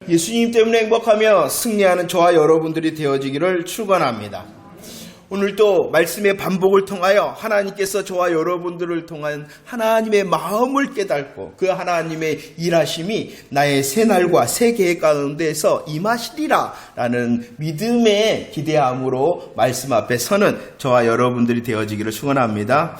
예수님 때문에 행복하며 승리하는 저와 여러분들이 되어지기를 축원합니다. 오늘도 말씀의 반복을 통하여 하나님께서 저와 여러분들을 통한 하나님의 마음을 깨닫고 그 하나님의 일하심이 나의 새날과 새 계획 가운데서 임하시리라 라는 믿음의 기대함으로 말씀 앞에 서는 저와 여러분들이 되어지기를 축원합니다.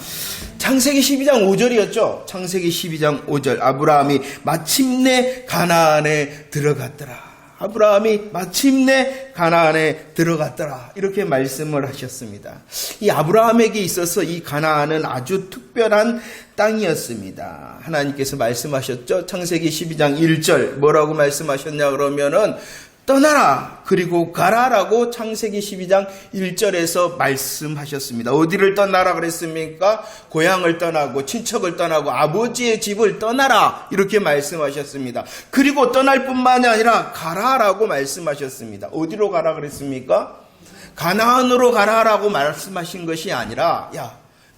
창세기 12장 5절이었죠. 창세기 12장 5절 아브라함이 마침내 가나안에 들어갔더라. 아브라함이 마침내 가나안에 들어갔더라. 이렇게 말씀을 하셨습니다. 이 아브라함에게 있어서 이 가나안은 아주 특별한 땅이었습니다. 하나님께서 말씀하셨죠. 창세기 12장 1절 뭐라고 말씀하셨냐 그러면은 떠나라 그리고 가라라고 창세기 12장 1절에서 말씀하셨습니다. 어디를 떠나라 그랬습니까? 고향을 떠나고 친척을 떠나고 아버지의 집을 떠나라 이렇게 말씀하셨습니다. 그리고 떠날 뿐만이 아니라 가라라고 말씀하셨습니다. 어디로 가라 그랬습니까? 가나안으로 가라라고 말씀하신 것이 아니라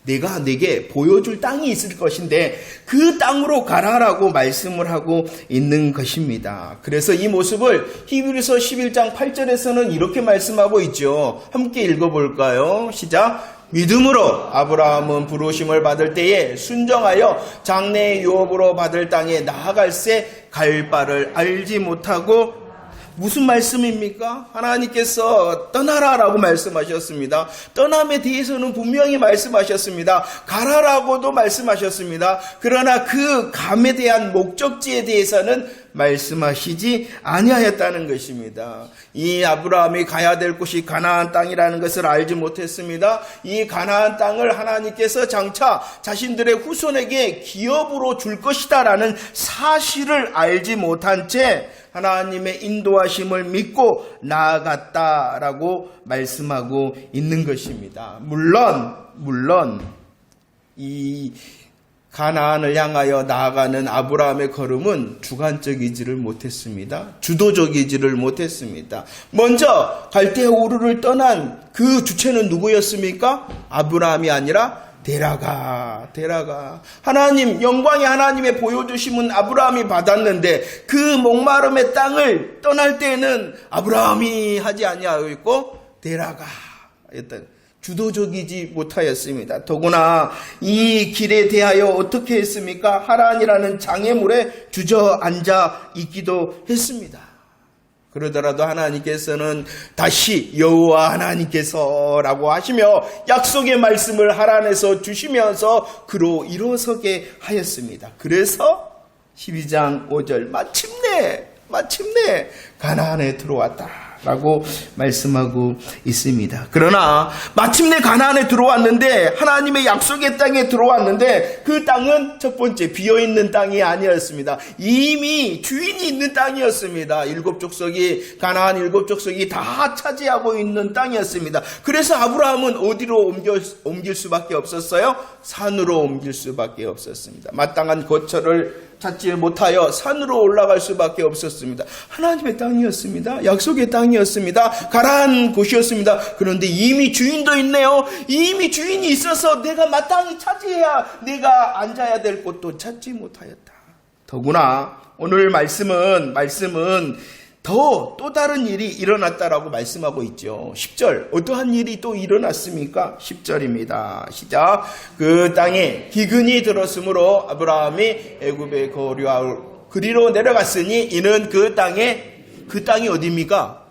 내가 내게 보여줄 땅이 있을 것인데 그 땅으로 가라라고 말씀을 하고 있는 것입니다. 그래서 이 모습을 히브리서 11장 8절에서는 이렇게 말씀하고 있죠. 함께 읽어볼까요? 시작. 믿음으로 아브라함은 부르심을 받을 때에 순정하여 장래의 유업으로 받을 땅에 나아갈새 갈 바를 알지 못하고 무슨 말씀입니까? 하나님께서 떠나라라고 말씀하셨습니다. 떠남에 대해서는 분명히 말씀하셨습니다. 가라라고도 말씀하셨습니다. 그러나 그 감에 대한 목적지에 대해서는 말씀하시지 아니하였다는 것입니다. 이 아브라함이 가야 될 곳이 가나안 땅이라는 것을 알지 못했습니다. 이 가나안 땅을 하나님께서 장차 자신들의 후손에게 기업으로 줄 것이다라는 사실을 알지 못한 채 하나님의 인도하심을 믿고 나아갔다라고 말씀하고 있는 것입니다. 물론 이 가나안을 향하여 나아가는 아브라함의 걸음은 주관적이지를 못했습니다. 주도적이지를 못했습니다. 먼저 갈대 우르를 떠난 그 주체는 누구였습니까? 아브라함이 아니라 데라가 하나님 영광의 하나님의 보여주심은 아브라함이 받았는데 그 목마름의 땅을 떠날 때에는 아브라함이 하지 아니하였고 데라가 주도적이지 못하였습니다. 더구나 이 길에 대하여 어떻게 했습니까? 하란이라는 장애물에 주저앉아 있기도 했습니다. 그러더라도 하나님께서는 다시 여호와 하나님께서라고 하시며 약속의 말씀을 하란에서 주시면서 그로 일어서게 하였습니다. 그래서 12장 5절 마침내 가나안에 들어왔다 라고 말씀하고 있습니다. 그러나 마침내 가나안에 들어왔는데 하나님의 약속의 땅에 들어왔는데 그 땅은 첫 번째 비어있는 땅이 아니었습니다. 이미 주인이 있는 땅이었습니다. 가나안 7족속이 다 차지하고 있는 땅이었습니다. 그래서 아브라함은 어디로 옮길 수밖에 없었어요? 산으로 옮길 수밖에 없었습니다. 마땅한 거처를 찾지 못하여 산으로 올라갈 수밖에 없었습니다. 하나님의 땅이었습니다. 약속의 땅이었습니다. 가라한 곳이었습니다. 그런데 이미 주인도 있네요. 이미 주인이 있어서 내가 마땅히 차지해야 내가 앉아야 될 곳도 찾지 못하였다. 더구나 오늘 말씀은 또 다른 일이 일어났다라고 말씀하고 있죠. 10절 어떠한 일이 또 일어났습니까? 10절입니다. 시작. 그 땅에 기근이 들었으므로 아브라함이 애굽에 그리로 내려갔으니 이는 그 땅이 어디입니까?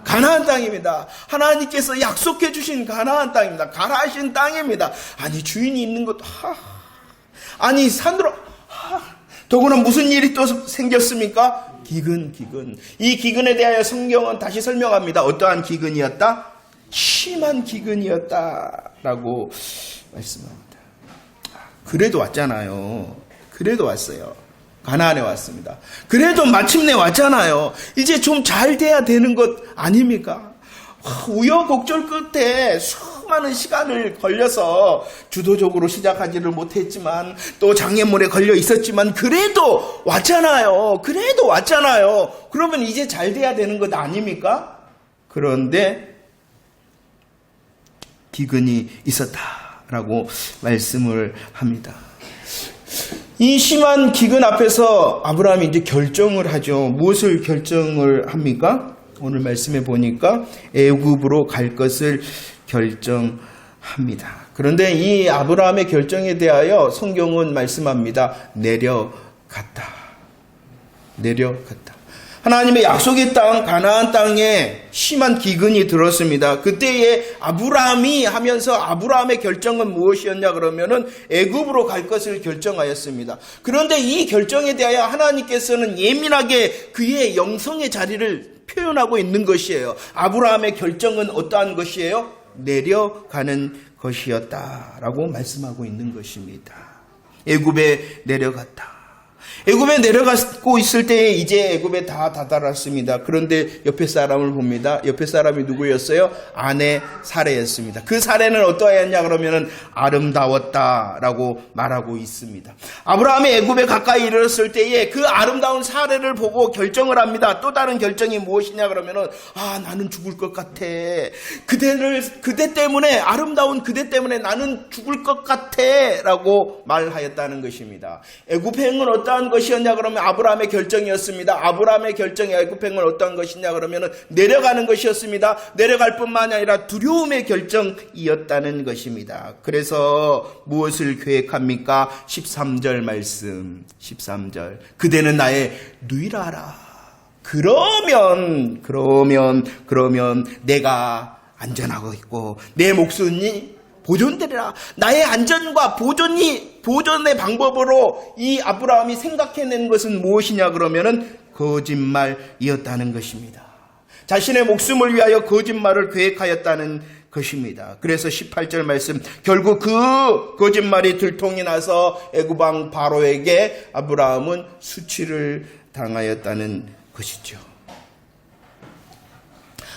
가나안 땅입니다. 하나님께서 약속해 주신 가나안 땅입니다. 가라하신 땅입니다. 아니 주인이 있는 것도 아니 산으로 더구나 무슨 일이 또 생겼습니까? 기근. 이 기근에 대하여 성경은 다시 설명합니다. 어떠한 기근이었다? 심한 기근이었다라고 말씀합니다. 그래도 왔잖아요. 그래도 왔어요. 가나안에 왔습니다. 그래도 마침내 왔잖아요. 이제 좀 잘 돼야 되는 것 아닙니까? 우여곡절 끝에 수많은 시간을 걸려서 주도적으로 시작하지를 못했지만 또 장애물에 걸려 있었지만 그래도 왔잖아요. 그러면 이제 잘 돼야 되는 것 아닙니까? 그런데 기근이 있었다라고 말씀을 합니다. 이 심한 기근 앞에서 아브라함이 이제 결정을 하죠. 무엇을 결정을 합니까? 오늘 말씀에 보니까 애굽으로 갈 것을 결정합니다. 그런데 이 아브라함의 결정에 대하여 성경은 말씀합니다. 내려갔다. 하나님의 약속의 땅 가나안 땅에 심한 기근이 들었습니다. 그때에 아브라함이 하면서 아브라함의 결정은 무엇이었냐 그러면은 애굽으로 갈 것을 결정하였습니다. 그런데 이 결정에 대하여 하나님께서는 예민하게 그의 영성의 자리를 표현하고 있는 것이에요. 아브라함의 결정은 어떠한 것이에요? 내려가는 것이었다라고 말씀하고 있는 것입니다. 애굽에 내려갔다. 애굽에 내려가고 있을 때에 이제 애굽에 다 다다랐습니다. 그런데 옆에 사람을 봅니다. 옆에 사람이 누구였어요? 아내 사레였습니다. 그 사레는 어떠하였냐 그러면은 아름다웠다라고 말하고 있습니다. 아브라함이 애굽에 가까이 이르렀을 때에 그 아름다운 사레를 보고 결정을 합니다. 또 다른 결정이 무엇이냐 그러면은 나는 죽을 것 같아. 그대 때문에 아름다운 그대 때문에 나는 죽을 것 같아라고 말하였다는 것입니다. 애굽행은 어떠한 것이었냐 그러면 아브라함의 결정이었습니다. 아브라함의 결정이 애굽행은 어떠한 것이냐 그러면 내려가는 것이었습니다. 내려갈 뿐만 아니라 두려움의 결정이었다는 것입니다. 그래서 무엇을 계획합니까? 13절 말씀 13절 그대는 나의 누이라라. 그러면 내가 안전하고 있고 내 목숨이 보존되리라. 나의 안전과 보존의 방법으로 이 아브라함이 생각해낸 것은 무엇이냐 그러면은 거짓말이었다는 것입니다. 자신의 목숨을 위하여 거짓말을 계획하였다는 것입니다. 그래서 18절 말씀 결국 그 거짓말이 들통이 나서 애굽왕 바로에게 아브라함은 수치를 당하였다는 것이죠.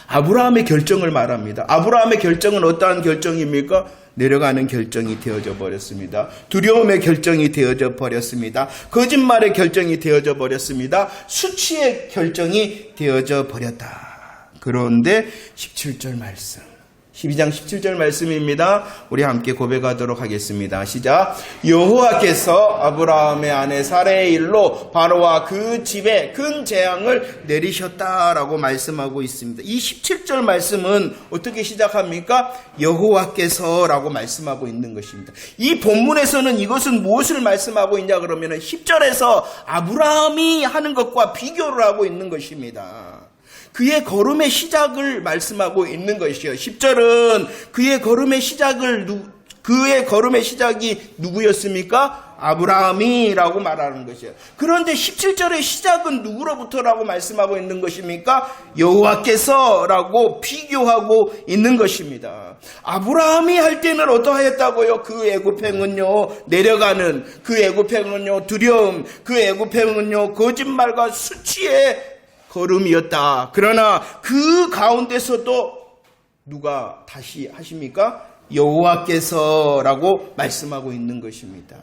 아브라함의 결정을 말합니다. 아브라함의 결정은 어떠한 결정입니까? 내려가는 결정이 되어져 버렸습니다. 두려움의 결정이 되어져 버렸습니다. 거짓말의 결정이 되어져 버렸습니다. 수치의 결정이 되어져 버렸다. 그런데 17절 말씀 12장 17절 말씀입니다. 우리 함께 고백하도록 하겠습니다. 시작. 여호와께서 아브라함의 아내 사레의 일로 바로와 그 집에 큰 재앙을 내리셨다라고 말씀하고 있습니다. 이 17절 말씀은 어떻게 시작합니까? 여호와께서라고 말씀하고 있는 것입니다. 이 본문에서는 이것은 무엇을 말씀하고 있냐 그러면 10절에서 아브라함이 하는 것과 비교를 하고 있는 것입니다. 그의 걸음의 시작을 말씀하고 있는 것이요. 10절은 그의 걸음의 시작이 누구였습니까? 아브라함이라고 말하는 것이에요. 그런데 17절의 시작은 누구로부터라고 말씀하고 있는 것입니까? 여호와께서라고 비교하고 있는 것입니다. 아브라함이 할 때는 어떠하였다고요? 그 애굽행은요, 내려가는 그 애굽행은요, 두려움, 그 애굽행은요, 거짓말과 수치의 걸음이었다. 그러나 그 가운데서도 누가 다시 하십니까? 여호와께서라고 말씀하고 있는 것입니다.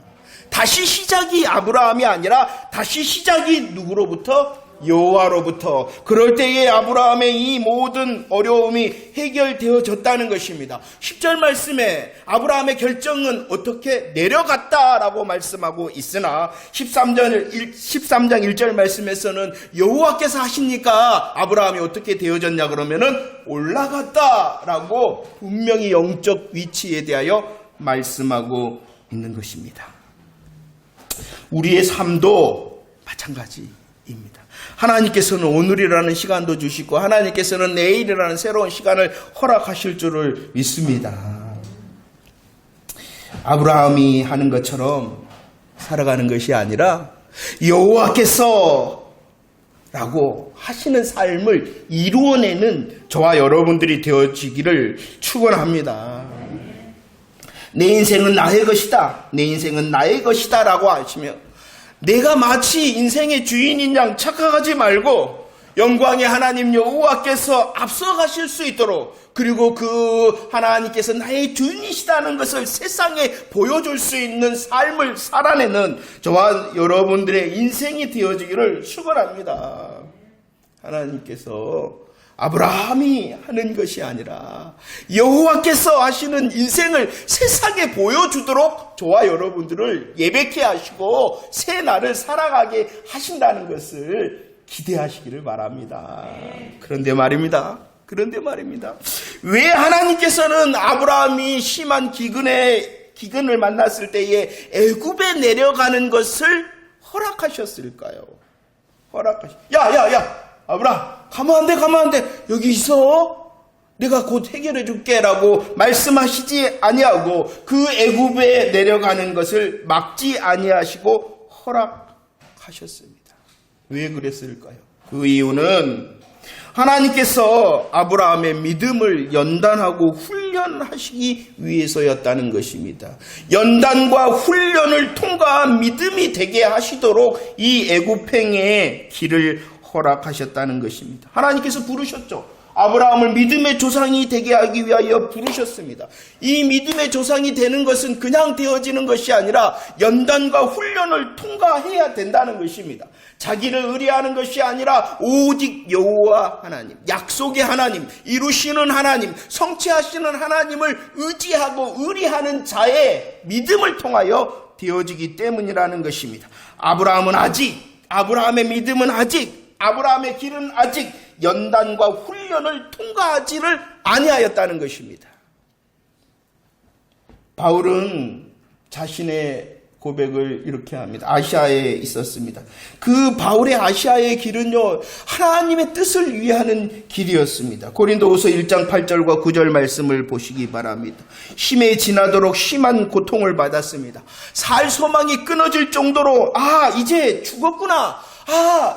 다시 시작이 아브라함이 아니라 다시 시작이 누구로부터? 여호와로부터. 그럴 때에 아브라함의 이 모든 어려움이 해결되어졌다는 것입니다. 10절 말씀에 아브라함의 결정은 어떻게 내려갔다라고 말씀하고 있으나 13장 1절 말씀에서는 여호와께서 하시니까 아브라함이 어떻게 되어졌냐 그러면은 올라갔다라고 분명히 영적 위치에 대하여 말씀하고 있는 것입니다. 우리의 삶도 마찬가지입니다. 하나님께서는 오늘이라는 시간도 주시고 하나님께서는 내일이라는 새로운 시간을 허락하실 줄을 믿습니다. 아브라함이 하는 것처럼 살아가는 것이 아니라 여호와께서 라고 하시는 삶을 이루어내는 저와 여러분들이 되어지기를 축원합니다. 내 인생은 나의 것이다. 내 인생은 나의 것이다 라고 하시며 내가 마치 인생의 주인인 양 착각하지 말고 영광의 하나님 여호와께서 앞서가실 수 있도록 그리고 그 하나님께서 나의 주인이시다는 것을 세상에 보여줄 수 있는 삶을 살아내는 저와 여러분들의 인생이 되어지기를 축원합니다. 하나님께서 아브라함이 하는 것이 아니라 여호와께서 하시는 인생을 세상에 보여주도록 저와 여러분들을 예배케 하시고 새 날을 살아가게 하신다는 것을 기대하시기를 바랍니다. 그런데 말입니다. 왜 하나님께서는 아브라함이 심한 기근을 만났을 때에 애굽에 내려가는 것을 허락하셨을까요? 야, 아브라함, 가면 안 돼. 여기 있어. 내가 곧 해결해 줄게 라고 말씀하시지 아니하고 그 애굽에 내려가는 것을 막지 아니하시고 허락하셨습니다. 왜 그랬을까요? 그 이유는 하나님께서 아브라함의 믿음을 연단하고 훈련하시기 위해서였다는 것입니다. 연단과 훈련을 통과한 믿음이 되게 하시도록 이 애굽행의 길을 허락하셨다는 것입니다. 하나님께서 부르셨죠. 아브라함을 믿음의 조상이 되게 하기 위하여 부르셨습니다. 이 믿음의 조상이 되는 것은 그냥 되어지는 것이 아니라 연단과 훈련을 통과해야 된다는 것입니다. 자기를 의뢰하는 것이 아니라 오직 여호와 하나님, 약속의 하나님, 이루시는 하나님, 성취하시는 하나님을 의지하고 의뢰하는 자의 믿음을 통하여 되어지기 때문이라는 것입니다. 아브라함의 믿음은 아직, 아브라함의 길은 아직 연단과 훈련을 통과하지를 아니하였다는 것입니다. 바울은 자신의 고백을 이렇게 합니다. 아시아에 있었습니다. 그 바울의 아시아의 길은요, 하나님의 뜻을 위하는 길이었습니다. 고린도후서 1장 8절과 9절 말씀을 보시기 바랍니다. 힘에 지나도록 심한 고통을 받았습니다. 살 소망이 끊어질 정도로 이제 죽었구나,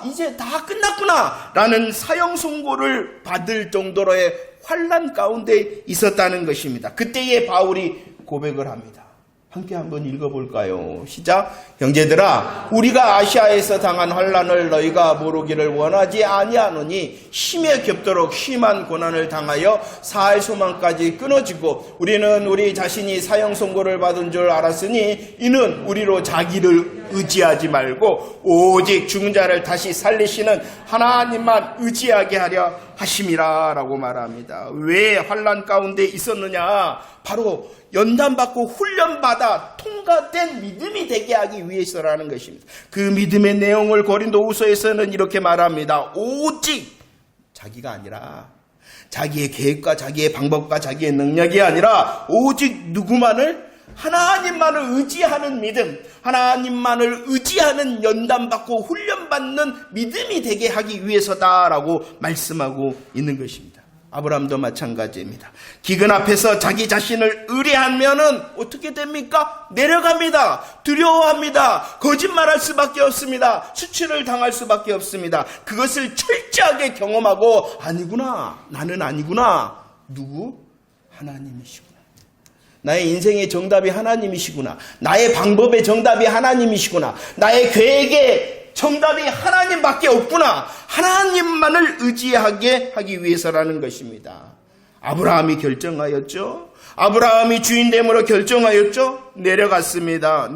이제 다 끝났구나 라는 사형 선고를 받을 정도로의 환난 가운데 있었다는 것입니다. 그때에 바울이 고백을 합니다. 함께 한번 읽어볼까요? 시작. 형제들아, 우리가 아시아에서 당한 환난을 너희가 모르기를 원하지 아니하노니 심에 겹도록 심한 고난을 당하여 살 소망까지 끊어지고 우리는 우리 자신이 사형 선고를 받은 줄 알았으니 이는 우리로 자기를 의지하지 말고 오직 죽은 자를 다시 살리시는 하나님만 의지하게 하려 하심이라 라고 말합니다. 왜 환난 가운데 있었느냐? 바로 연단받고 훈련받아 통과된 믿음이 되게 하기 위해서라는 것입니다. 그 믿음의 내용을 고린도후서에서는 이렇게 말합니다. 오직 자기가 아니라 자기의 계획과 자기의 방법과 자기의 능력이 아니라 오직 누구만을? 하나님만을 의지하는 믿음, 하나님만을 의지하는 연단받고 훈련받는 믿음이 되게 하기 위해서다라고 말씀하고 있는 것입니다. 아브라함도 마찬가지입니다. 기근 앞에서 자기 자신을 의뢰하면은 어떻게 됩니까? 내려갑니다. 두려워합니다. 거짓말할 수밖에 없습니다. 수치를 당할 수밖에 없습니다. 그것을 철저하게 경험하고 아니구나, 나는 아니구나. 누구? 하나님이시구나. 나의 인생의 정답이 하나님이시구나. 나의 방법의 정답이 하나님이시구나. 나의 계획의 정답이 하나님밖에 없구나. 하나님만을 의지하게 하기 위해서라는 것입니다. 아브라함이 결정하였죠. 아브라함이 주인됨으로 결정하였죠. 내려갔습니다.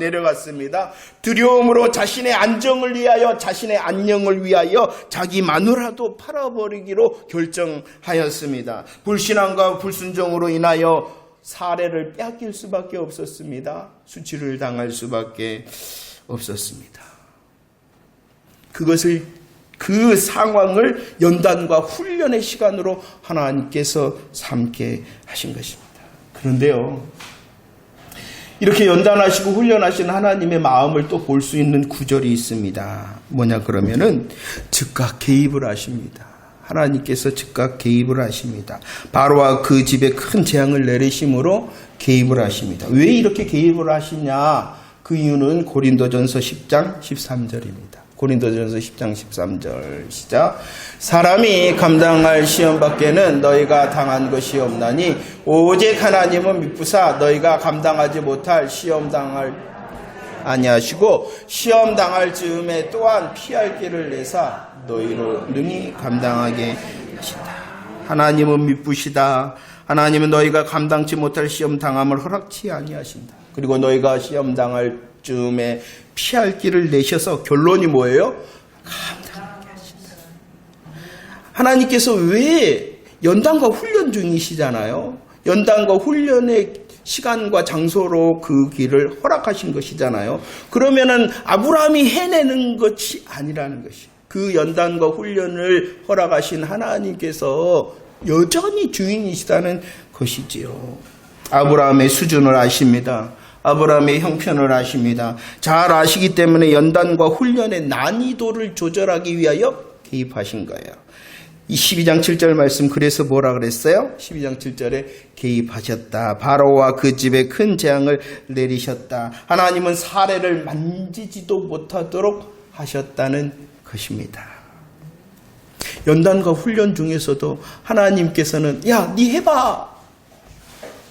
두려움으로 자신의 안정을 위하여, 자신의 안녕을 위하여 자기 마누라도 팔아버리기로 결정하였습니다. 불신앙과 불순종으로 인하여 사례를 빼앗길 수밖에 없었습니다. 수치를 당할 수밖에 없었습니다. 그 상황을 연단과 훈련의 시간으로 하나님께서 삼게 하신 것입니다. 그런데요, 이렇게 연단하시고 훈련하신 하나님의 마음을 또 볼 수 있는 구절이 있습니다. 뭐냐 그러면은 즉각 개입을 하십니다. 하나님께서 즉각 개입을 하십니다. 바로와 그 집에 큰 재앙을 내리심으로 개입을 하십니다. 왜 이렇게 개입을 하시냐? 그 이유는 고린도전서 10장 13절입니다. 고린도전서 10장 13절 시작. 사람이 감당할 시험 밖에는 너희가 당한 것이 없나니 오직 하나님은 미쁘사 너희가 감당하지 못할 시험 당할 아니하시고 시험 당할 즈음에 또한 피할 길을 내사 너희로 능히 감당하게 하신다. 하나님은 미쁘시다. 하나님은 너희가 감당치 못할 시험 당함을 허락치 아니하신다. 그리고 너희가 시험 당할 즈음에 피할 길을 내셔서 결론이 뭐예요? 감당하게 하신다. 하나님께서 왜 연단과 훈련 중이시잖아요. 연단과 훈련의 시간과 장소로 그 길을 허락하신 것이잖아요. 그러면은 아브라함이 해내는 것이 아니라는 것이, 그 연단과 훈련을 허락하신 하나님께서 여전히 주인이시다는 것이지요. 아브라함의 수준을 아십니다. 아브라함의 형편을 아십니다. 잘 아시기 때문에 연단과 훈련의 난이도를 조절하기 위하여 개입하신 거예요. 이 12장 7절 말씀, 그래서 뭐라 그랬어요? 12장 7절에 개입하셨다. 바로와 그 집에 큰 재앙을 내리셨다. 하나님은 사례를 만지지도 못하도록 하셨다는 것입니다. 연단과 훈련 중에서도 하나님께서는 야, 네 해봐.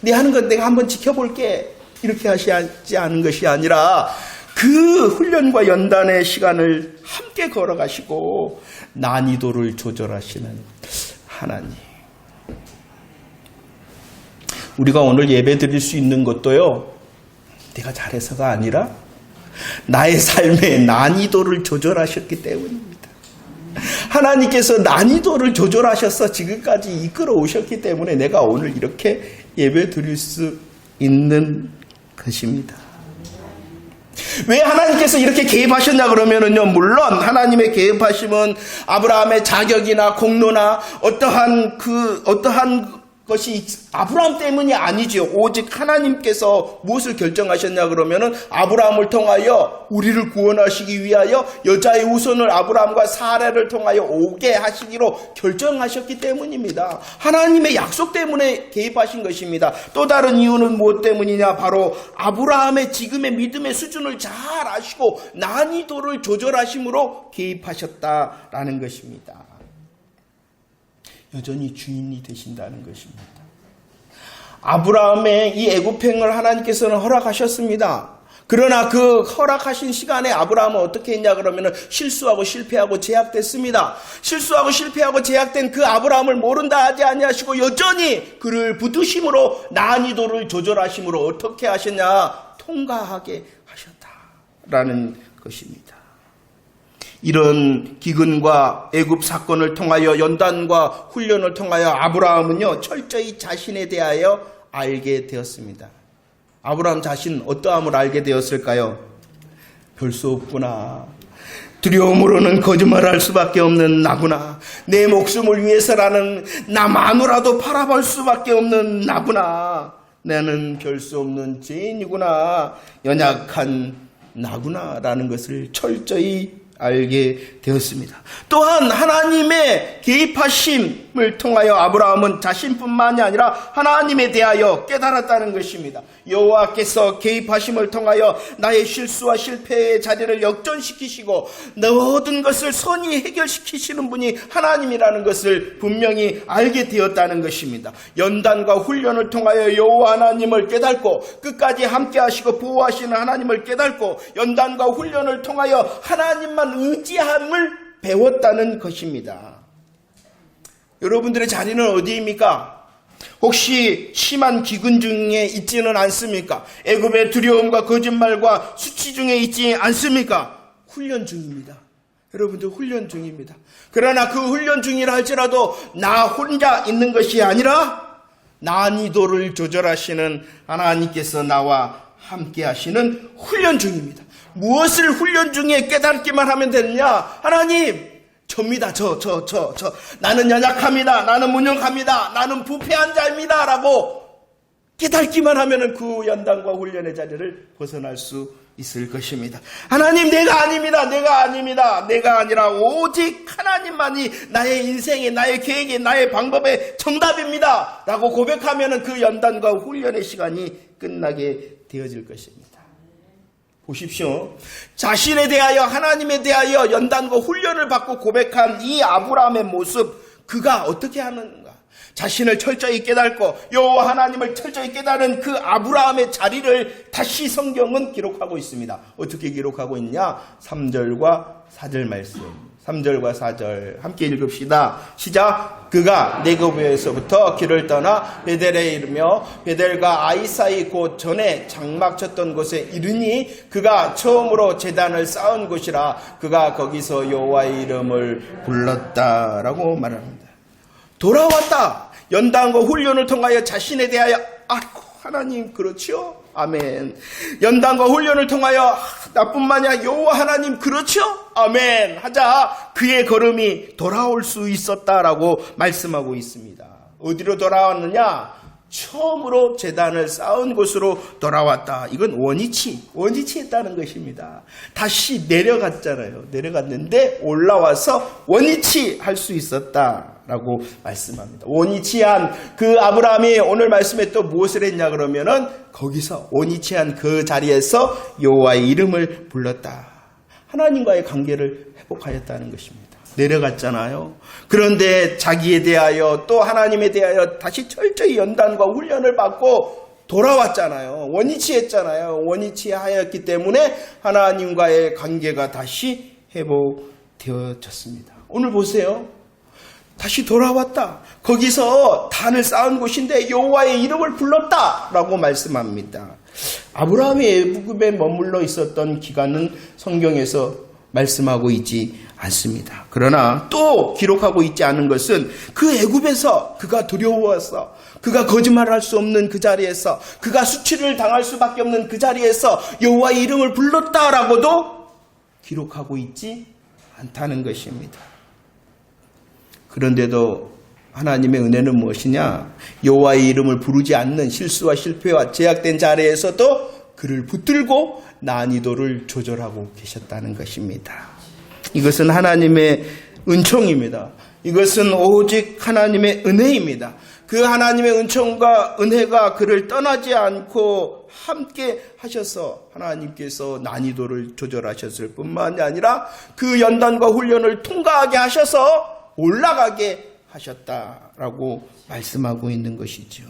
네 하는 건 내가 한번 지켜볼게. 이렇게 하시지 않은 것이 아니라 그 훈련과 연단의 시간을 함께 걸어가시고 난이도를 조절하시는 하나님. 우리가 오늘 예배 드릴 수 있는 것도요, 내가 잘해서가 아니라 나의 삶의 난이도를 조절하셨기 때문입니다. 하나님께서 난이도를 조절하셔서 지금까지 이끌어 오셨기 때문에 내가 오늘 이렇게 예배 드릴 수 있는 것입니다. 왜 하나님께서 이렇게 개입하셨냐 그러면은요, 물론 하나님의 개입하심은 아브라함의 자격이나 공로나 어떠한 것이 아브라함 때문이 아니지요. 오직 하나님께서 무엇을 결정하셨냐 그러면은 아브라함을 통하여 우리를 구원하시기 위하여 여자의 후손을 아브라함과 사라를 통하여 오게 하시기로 결정하셨기 때문입니다. 하나님의 약속 때문에 개입하신 것입니다. 또 다른 이유는 무엇 때문이냐? 바로 아브라함의 지금의 믿음의 수준을 잘 아시고 난이도를 조절하심으로 개입하셨다라는 것입니다. 여전히 주인이 되신다는 것입니다. 아브라함의 이 애굽행을 하나님께서는 허락하셨습니다. 그러나 그 허락하신 시간에 아브라함은 어떻게 했냐 그러면 실수하고 실패하고 제약됐습니다. 실수하고 실패하고 제약된 그 아브라함을 모른다 하지 아니하시고 여전히 그를 붙드심으로 난이도를 조절하심으로 어떻게 하셨냐? 통과하게 하셨다라는 것입니다. 이런 기근과 애굽 사건을 통하여 연단과 훈련을 통하여 아브라함은요, 철저히 자신에 대하여 알게 되었습니다. 아브라함 자신 어떠함을 알게 되었을까요? 별 수 없구나. 두려움으로는 거짓말할 수밖에 없는 나구나. 내 목숨을 위해서라는 나 마누라도 팔아볼 수밖에 없는 나구나. 나는 별 수 없는 죄인이구나. 연약한 나구나라는 것을 철저히 알게 되었습니다. 또한 하나님의 개입하심을 통하여 아브라함은 자신뿐만이 아니라 하나님에 대하여 깨달았다는 것입니다. 여호와께서 개입하심을 통하여 나의 실수와 실패의 자리를 역전시키시고 모든 것을 선히 해결시키시는 분이 하나님이라는 것을 분명히 알게 되었다는 것입니다. 연단과 훈련을 통하여 여호와 하나님을 깨닫고 끝까지 함께 하시고 보호하시는 하나님을 깨닫고 연단과 훈련을 통하여 하나님만 의지함을 배웠다는 것입니다. 여러분들의 자리는 어디입니까? 혹시 심한 기근 중에 있지는 않습니까? 애굽의 두려움과 거짓말과 수치 중에 있지 않습니까? 훈련 중입니다. 여러분들 훈련 중입니다. 그러나 그 훈련 중이라 할지라도 나 혼자 있는 것이 아니라 난이도를 조절하시는 하나님께서 나와 함께 하시는 훈련 중입니다. 무엇을 훈련 중에 깨닫기만 하면 되느냐? 하나님, 접니다. 나는 연약합니다. 나는 무능합니다. 나는 부패한 자입니다. 라고 깨닫기만 하면 그 연단과 훈련의 자리를 벗어날 수 있을 것입니다. 하나님, 내가 아닙니다. 내가 아니라 오직 하나님만이 나의 인생의, 나의 계획의, 나의 방법의 정답입니다. 라고 고백하면 그 연단과 훈련의 시간이 끝나게 되어질 것입니다. 보십시오. 자신에 대하여 하나님에 대하여 연단과 훈련을 받고 고백한 이 아브라함의 모습, 그가 어떻게 하는가? 자신을 철저히 깨닫고 여호와 하나님을 철저히 깨달은 그 아브라함의 자리를 다시 성경은 기록하고 있습니다. 어떻게 기록하고 있냐? 3절과 4절 말씀. 3절과 4절 함께 읽읍시다. 시작. 그가 네겝에서부터 길을 떠나 베델에 이르며 베델과 아이 사이 곧 전에 장막 쳤던 곳에 이르니 그가 처음으로 제단을 쌓은 곳이라 그가 거기서 여호와의 이름을 불렀다라고 말합니다. 돌아왔다. 연단과 훈련을 통하여 자신에 대하여 아이고 하나님 그렇지요? 아멘. 연단과 훈련을 통하여 나뿐만 아니라 여호와 하나님 그렇죠? 아멘. 하자 그의 걸음이 돌아올 수 있었다라고 말씀하고 있습니다. 어디로 돌아왔느냐? 처음으로 제단을 쌓은 곳으로 돌아왔다. 이건 원위치했다는 것입니다. 다시 내려갔잖아요. 내려갔는데 올라와서 원위치 할 수 있었다라고 말씀합니다. 원위치한 그 아브라함이 오늘 말씀에 또 무엇을 했냐 그러면은 거기서 원위치한 그 자리에서 여호와의 이름을 불렀다. 하나님과의 관계를 회복하였다는 것입니다. 내려갔잖아요. 그런데 자기에 대하여 또 하나님에 대하여 다시 철저히 연단과 훈련을 받고 돌아왔잖아요. 원위치했잖아요. 원위치하였기 때문에 하나님과의 관계가 다시 회복되어졌습니다. 오늘 보세요. 다시 돌아왔다. 거기서 단을 쌓은 곳인데 여호와의 이름을 불렀다라고 말씀합니다. 아브라함이 애굽에 머물러 있었던 기간은 성경에서 말씀하고 있지 않습니다. 그러나 또 기록하고 있지 않은 것은 그 애굽에서 그가 두려워서 그가 거짓말할 수 없는 그 자리에서 그가 수치를 당할 수밖에 없는 그 자리에서 여호와의 이름을 불렀다라고도 기록하고 있지 않다는 것입니다. 그런데도 하나님의 은혜는 무엇이냐? 여호와의 이름을 부르지 않는 실수와 실패와 제약된 자리에서도 그를 붙들고 난이도를 조절하고 계셨다는 것입니다. 이것은 하나님의 은총입니다. 이것은 오직 하나님의 은혜입니다. 그 하나님의 은총과 은혜가 그를 떠나지 않고 함께 하셔서 하나님께서 난이도를 조절하셨을 뿐만이 아니라 그 연단과 훈련을 통과하게 하셔서 올라가게 하셨다라고 말씀하고 있는 것이죠.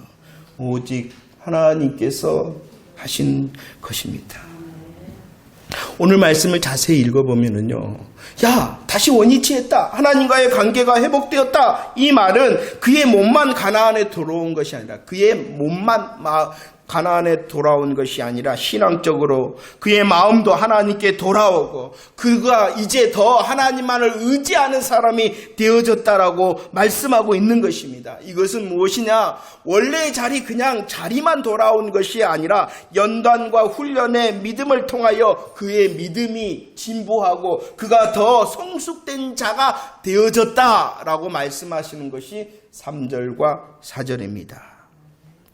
오직 하나님께서 하신 것입니다. 오늘 말씀을 자세히 읽어보면요. 야, 다시 원위치했다. 하나님과의 관계가 회복되었다. 이 말은 그의 몸만 가나안에 들어온 것이 아니라 그의 몸만 가나안에 돌아온 것이 아니라 신앙적으로 그의 마음도 하나님께 돌아오고 그가 이제 더 하나님만을 의지하는 사람이 되어졌다라고 말씀하고 있는 것입니다. 이것은 무엇이냐? 원래의 자리 그냥 자리만 돌아온 것이 아니라 연단과 훈련의 믿음을 통하여 그의 믿음이 진보하고 그가 더 성숙된 자가 되어졌다라고 말씀하시는 것이 3절과 4절입니다.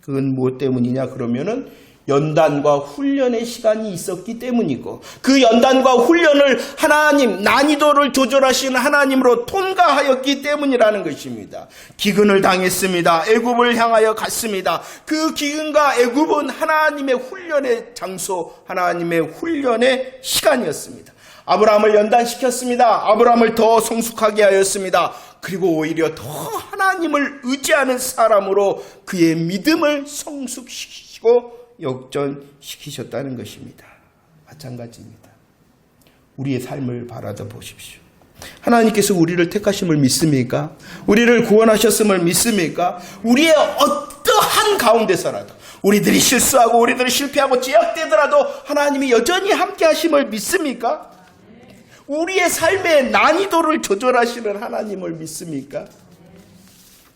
그건 무엇 때문이냐 그러면은 연단과 훈련의 시간이 있었기 때문이고 그 연단과 훈련을 하나님 난이도를 조절하시는 하나님으로 통과하였기 때문이라는 것입니다. 기근을 당했습니다. 애굽을 향하여 갔습니다. 그 기근과 애굽은 하나님의 훈련의 장소, 하나님의 훈련의 시간이었습니다. 아브라함을 연단시켰습니다. 아브라함을 더 성숙하게 하였습니다. 그리고 오히려 더 하나님을 의지하는 사람으로 그의 믿음을 성숙시키고 역전시키셨다는 것입니다. 마찬가지입니다. 우리의 삶을 바라다 보십시오. 하나님께서 우리를 택하심을 믿습니까? 우리를 구원하셨음을 믿습니까? 우리의 어떠한 가운데서라도 우리들이 실수하고 우리들이 실패하고 제약되더라도 하나님이 여전히 함께 하심을 믿습니까? 우리의 삶의 난이도를 조절하시는 하나님을 믿습니까?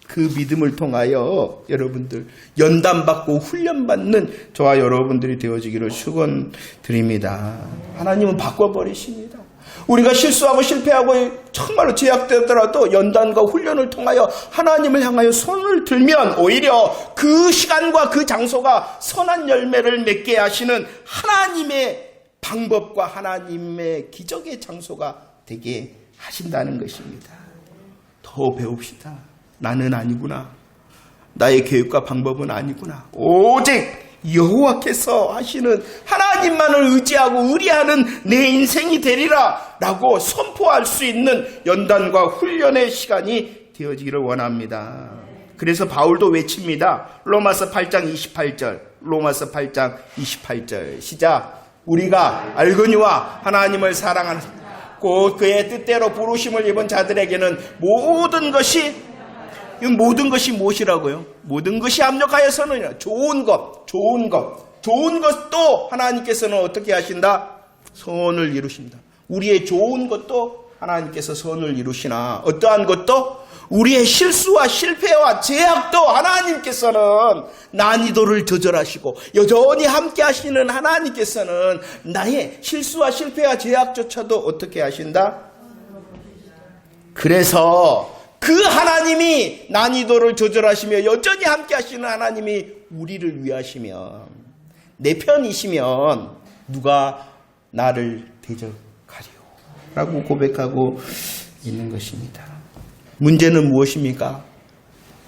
그 믿음을 통하여 여러분들 연단받고 훈련받는 저와 여러분들이 되어지기를 축원드립니다. 하나님은 바꿔버리십니다. 우리가 실수하고 실패하고 정말로 제약되더라도 연단과 훈련을 통하여 하나님을 향하여 손을 들면 오히려 그 시간과 그 장소가 선한 열매를 맺게 하시는 하나님의 방법과 하나님의 기적의 장소가 되게 하신다는 것입니다. 더 배웁시다. 나는 아니구나. 나의 계획과 방법은 아니구나. 오직 여호와께서 하시는 하나님만을 의지하고 의뢰하는 내 인생이 되리라 라고 선포할 수 있는 연단과 훈련의 시간이 되어지기를 원합니다. 그래서 바울도 외칩니다. 로마서 8장 28절 로마서 8장 28절 시작. 우리가 알거니와 하나님을 사랑하는 곧 곧 그의 뜻대로 부르심을 입은 자들에게는 모든 것이, 이 모든 것이 무엇이라고요? 모든 것이 합력하여서는 좋은 것도 하나님께서는 어떻게 하신다? 선을 이루신다. 우리의 좋은 것도 하나님께서 선을 이루시나, 어떠한 것도 우리의 실수와 실패와 제약도 하나님께서는 난이도를 조절하시고 여전히 함께 하시는 하나님께서는 나의 실수와 실패와 제약조차도 어떻게 하신다? 그래서 그 하나님이 난이도를 조절하시며 여전히 함께 하시는 하나님이 우리를 위하시면, 내 편이시면 누가 나를 대적하리요? 라고 고백하고 있는 것입니다. 문제는 무엇입니까?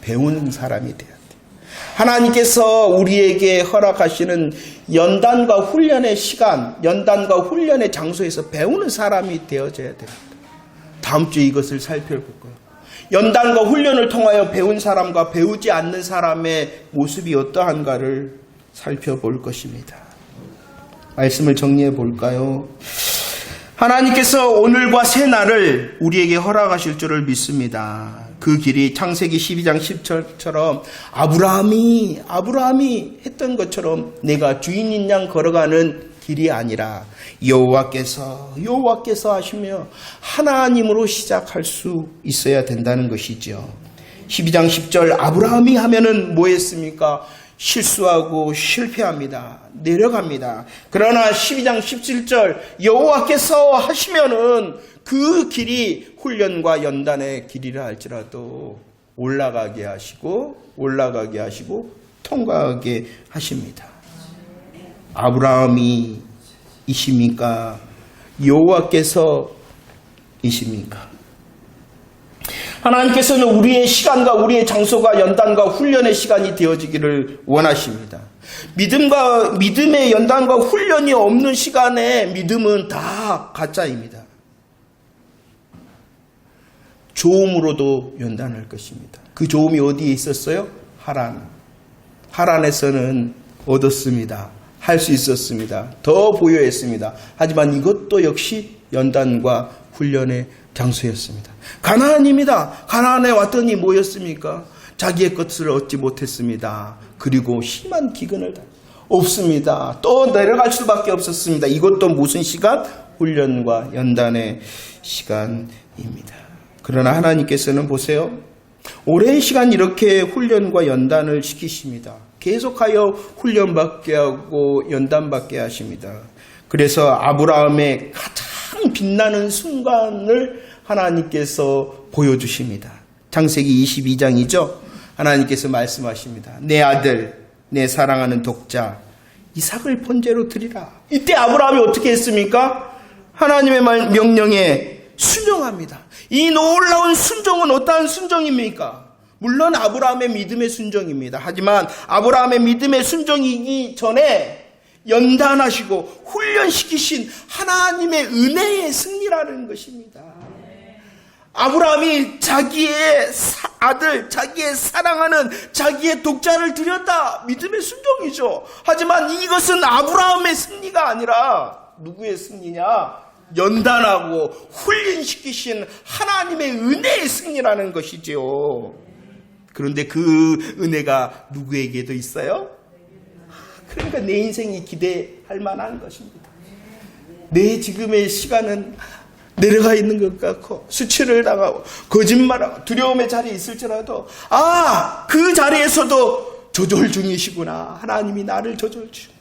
배우는 사람이 돼야 돼. 하나님께서 우리에게 허락하시는 연단과 훈련의 시간, 연단과 훈련의 장소에서 배우는 사람이 되어져야 됩니다. 다음 주에 이것을 살펴볼 거예요. 연단과 훈련을 통하여 배운 사람과 배우지 않는 사람의 모습이 어떠한가를 살펴볼 것입니다. 말씀을 정리해 볼까요? 하나님께서 오늘과 새날을 우리에게 허락하실 줄을 믿습니다. 그 길이 창세기 12장 10절처럼 아브라함이 했던 것처럼 내가 주인인 양 걸어가는 길이 아니라 여호와께서 하시며 하나님으로 시작할 수 있어야 된다는 것이죠. 12장 10절 아브라함이 하면은 뭐 했습니까? 실수하고 실패합니다. 내려갑니다. 그러나 12장 17절 여호와께서 하시면은 그 길이 훈련과 연단의 길이라 할지라도 올라가게 하시고 통과하게 하십니다. 아브라함이 이십니까? 여호와께서 이십니까? 하나님께서는 우리의 시간과 우리의 장소가 연단과 훈련의 시간이 되어지기를 원하십니다. 믿음의 연단과 훈련이 없는 시간에 믿음은 다 가짜입니다. 조음으로도 연단할 것입니다. 그 조음이 어디에 있었어요? 하란에서는 얻었습니다. 할 수 있었습니다. 더 보여했습니다. 하지만 이것도 역시 연단과 훈련의 장소였습니다. 가나안입니다. 가나안에 왔더니 뭐였습니까? 자기의 것을 얻지 못했습니다. 그리고 심한 기근을 없습니다. 또 내려갈 수밖에 없었습니다. 이것도 무슨 시간? 훈련과 연단의 시간입니다. 그러나 하나님께서는 보세요. 오랜 시간 이렇게 훈련과 연단을 시키십니다. 계속하여 훈련받게 하고 연단받게 하십니다. 그래서 아브라함의 가장 빛나는 순간을 하나님께서 보여주십니다. 창세기 22장이죠. 하나님께서 말씀하십니다. 내 아들, 내 사랑하는 독자 이삭을 번제로 드리라. 이때 아브라함이 어떻게 했습니까? 하나님의 명령에 순종합니다. 이 놀라운 순종은 어떠한 순종입니까? 물론 아브라함의 믿음의 순종입니다. 하지만 아브라함의 믿음의 순종이기 전에 연단하시고 훈련시키신 하나님의 은혜의 승리라는 것입니다. 아브라함이 자기의 아들, 자기의 사랑하는 자기의 독자를 드렸다. 믿음의 순종이죠. 하지만 이것은 아브라함의 승리가 아니라 누구의 승리냐? 연단하고 훈련시키신 하나님의 은혜의 승리라는 것이지요. 그런데 그 은혜가 누구에게도 있어요? 그러니까 내 인생이 기대할 만한 것입니다. 내 지금의 시간은 내려가 있는 것 같고 수치를 당하고 거짓말하고 두려움의 자리에 있을지라도 그 자리에서도 조절 중이시구나. 하나님이 나를 조절 중.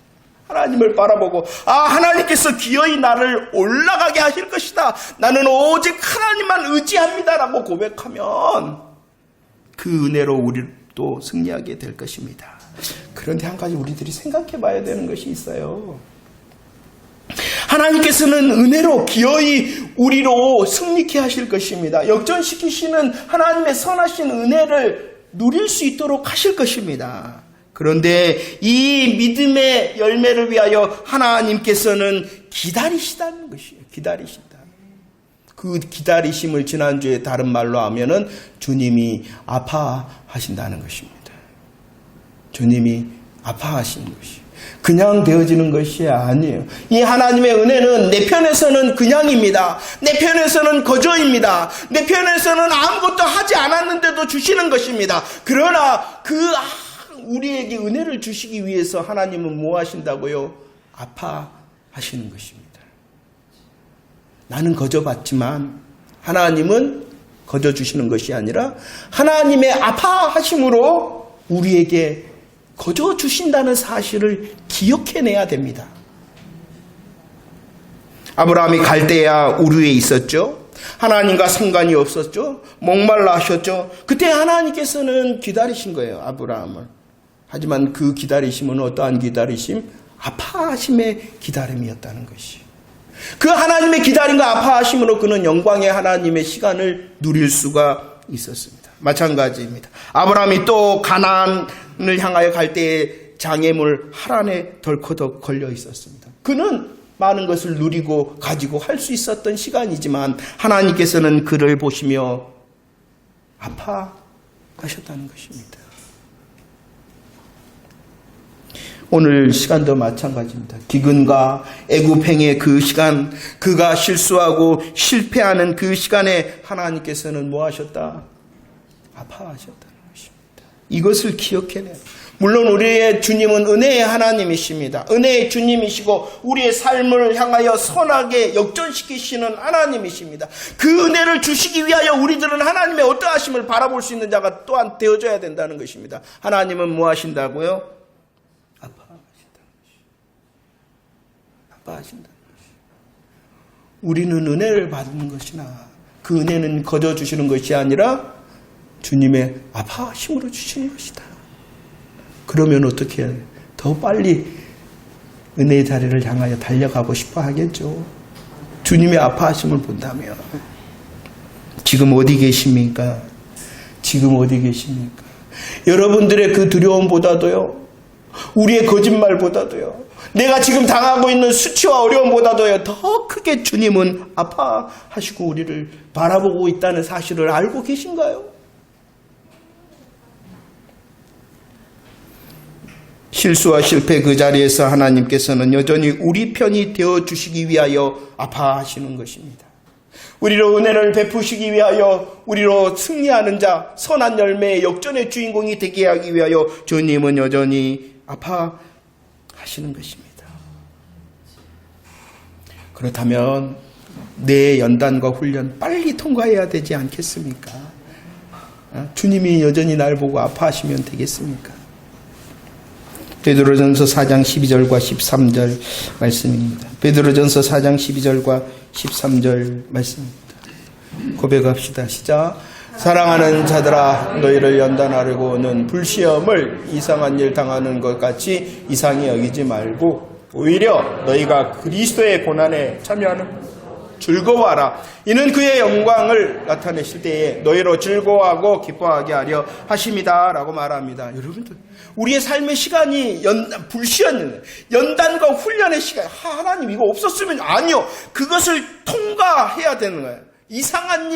하나님을 바라보고 하나님께서 기어이 나를 올라가게 하실 것이다. 나는 오직 하나님만 의지합니다라고 고백하면 그 은혜로 우리를 또 승리하게 될 것입니다. 그런데 한 가지 우리들이 생각해 봐야 되는 것이 있어요. 하나님께서는 은혜로 기어이 우리로 승리케 하실 것입니다. 역전시키시는 하나님의 선하신 은혜를 누릴 수 있도록 하실 것입니다. 그런데 이 믿음의 열매를 위하여 하나님께서는 기다리시다는 것이에요. 기다리신다. 그 기다리심을 지난주에 다른 말로 하면은 주님이 아파하신다는 것입니다. 주님이 아파하시는 것이에요. 그냥 되어지는 것이 아니에요. 이 하나님의 은혜는 내 편에서는 그냥입니다. 내 편에서는 거저입니다. 내 편에서는 아무것도 하지 않았는데도 주시는 것입니다. 그러나 우리에게 은혜를 주시기 위해서 하나님은 뭐 하신다고요? 아파하시는 것입니다. 나는 거저 받지만 하나님은 거저 주시는 것이 아니라 하나님의 아파하심으로 우리에게 거저 주신다는 사실을 기억해내야 됩니다. 아브라함이 갈대아 우르에 있었죠. 하나님과 상관이 없었죠. 목말라 하셨죠. 그때 하나님께서는 기다리신 거예요, 아브라함을. 하지만 그 기다리심은 어떠한 기다리심? 아파하심의 기다림이었다는 것이. 그 하나님의 기다림과 아파하심으로 그는 영광의 하나님의 시간을 누릴 수가 있었습니다. 마찬가지입니다. 아브라함이 또 가나안을 향하여 갈 때에 장애물 하란에 덜커덕 걸려 있었습니다. 그는 많은 것을 누리고 가지고 할 수 있었던 시간이지만 하나님께서는 그를 보시며 아파하셨다는 것입니다. 오늘 시간도 마찬가지입니다. 기근과 애굽행의 그 시간, 그가 실수하고 실패하는 그 시간에 하나님께서는 뭐 하셨다? 아파하셨다는 것입니다. 이것을 기억해내요. 물론 우리의 주님은 은혜의 하나님이십니다. 은혜의 주님이시고 우리의 삶을 향하여 선하게 역전시키시는 하나님이십니다. 그 은혜를 주시기 위하여 우리들은 하나님의 어떠하심을 바라볼 수 있는 자가 또한 되어져야 된다는 것입니다. 하나님은 뭐 하신다고요? 아파하신다는 것이. 우리는 은혜를 받는 것이나 그 은혜는 거저 주시는 것이 아니라 주님의 아파하심으로 주시는 것이다. 그러면 어떻게 해요? 더 빨리 은혜의 자리를 향하여 달려가고 싶어 하겠죠. 주님의 아파하심을 본다면. 지금 어디 계십니까? 지금 어디 계십니까? 여러분들의 그 두려움보다도요, 우리의 거짓말보다도요, 내가 지금 당하고 있는 수치와 어려움보다도요, 더 크게 주님은 아파하시고 우리를 바라보고 있다는 사실을 알고 계신가요? 실수와 실패 그 자리에서 하나님께서는 여전히 우리 편이 되어주시기 위하여 아파하시는 것입니다. 우리로 은혜를 베푸시기 위하여 우리로 승리하는 자, 선한 열매의 역전의 주인공이 되게 하기 위하여 주님은 여전히 아파하시는 것입니다. 그렇다면 내 연단과 훈련 빨리 통과해야 되지 않겠습니까? 주님이 여전히 날 보고 아파하시면 되겠습니까? 베드로전서 4장 12절과 13절 말씀입니다. 베드로전서 4장 12절과 13절 말씀입니다. 고백합시다. 시작. 사랑하는 자들아, 너희를 연단하려고는 불시험을 이상한 일 당하는 것 같이 이상히 여기지 말고 오히려 너희가 그리스도의 고난에 참여하는 즐거워하라. 이는 그의 영광을 나타내실 때에 너희로 즐거워하고 기뻐하게 하려 하심이다 라고 말합니다. 여러분들, 우리의 삶의 시간이 불시연, 연단과 훈련의 시간. 하나님 이거 없었으면 아니요. 그것을 통과해야 되는 거예요. 이상한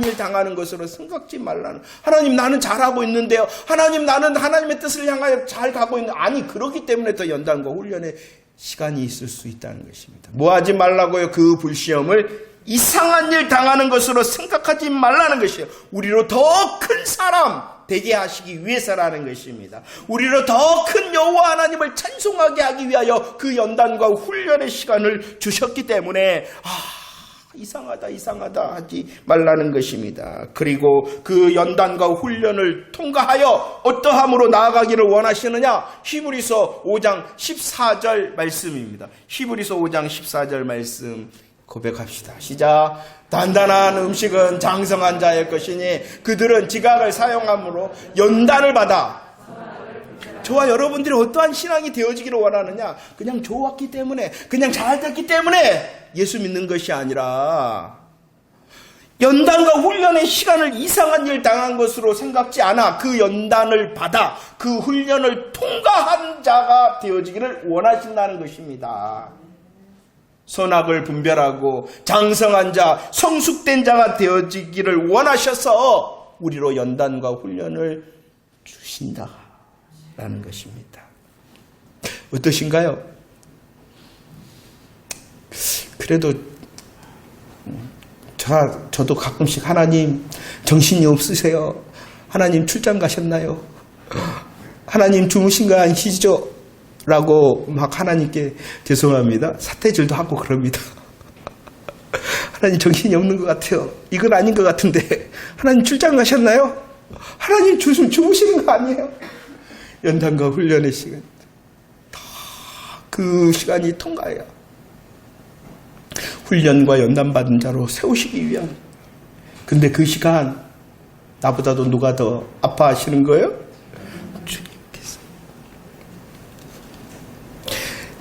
일 당하는 것으로 생각지 말라는. 하나님 나는 잘하고 있는데요. 하나님 나는 하나님의 뜻을 향하여 잘 가고 있는데. 아니 그렇기 때문에 더 연단과 훈련의 시간이 있을 수 있다는 것입니다. 뭐 하지 말라고요? 그 불시험을 이상한 일 당하는 것으로 생각하지 말라는 것이에요. 우리로 더 큰 사람 되게 하시기 위해서라는 것입니다. 우리로 더 큰 여호와 하나님을 찬송하게 하기 위하여 그 연단과 훈련의 시간을 주셨기 때문에 이상하다 하지 말라는 것입니다. 그리고 그 연단과 훈련을 통과하여 어떠함으로 나아가기를 원하시느냐? 히브리서 5장 14절 말씀입니다. 히브리서 5장 14절 말씀 고백합시다. 시작. 단단한 음식은 장성한 자의 것이니 그들은 지각을 사용함으로 연단을 받아. 저와 여러분들이 어떠한 신앙이 되어지기를 원하느냐? 그냥 좋았기 때문에, 그냥 잘 됐기 때문에 예수 믿는 것이 아니라 연단과 훈련의 시간을 이상한 일 당한 것으로 생각지 않아 그 연단을 받아 그 훈련을 통과한 자가 되어지기를 원하신다는 것입니다. 선악을 분별하고 장성한 자, 성숙된 자가 되어지기를 원하셔서 우리로 연단과 훈련을 주신다라는 것입니다. 어떠신가요? 그래도 저도 가끔씩 하나님 정신이 없으세요. 하나님 출장 가셨나요? 하나님 주무신 거 아니시죠? 라고 막 하나님께 죄송합니다. 사태질도 하고 그럽니다. 하나님 정신이 없는 것 같아요. 이건 아닌 것 같은데 하나님 출장 가셨나요? 하나님 주무시는 거 아니에요? 연단과 훈련의 시간 다 그 시간이 통과해요. 훈련과 연단 받은 자로 세우시기 위한. 근데 그 시간 나보다도 누가 더 아파하시는 거예요?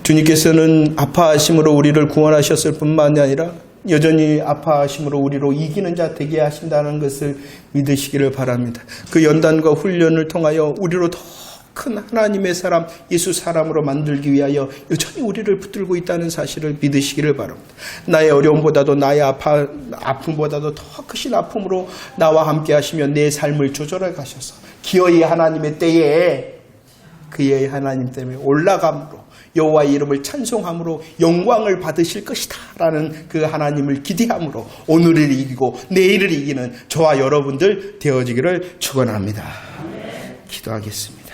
주님께서는 아파하심으로 우리를 구원하셨을 뿐만이 아니라 여전히 아파하심으로 우리로 이기는 자 되게 하신다는 것을 믿으시기를 바랍니다. 그 연단과 훈련을 통하여 우리로 더 큰 하나님의 사람, 예수 사람으로 만들기 위하여 여전히 우리를 붙들고 있다는 사실을 믿으시기를 바랍니다. 나의 어려움보다도 나의 아픔보다도 더 크신 아픔으로 나와 함께 하시며 내 삶을 조절해 가셔서 기어이 하나님의 때에 그의 하나님 때문에 올라감으로 여호와의 이름을 찬송함으로 영광을 받으실 것이다 라는 그 하나님을 기대함으로 오늘을 이기고 내일을 이기는 저와 여러분들 되어지기를 축원합니다. 기도하겠습니다.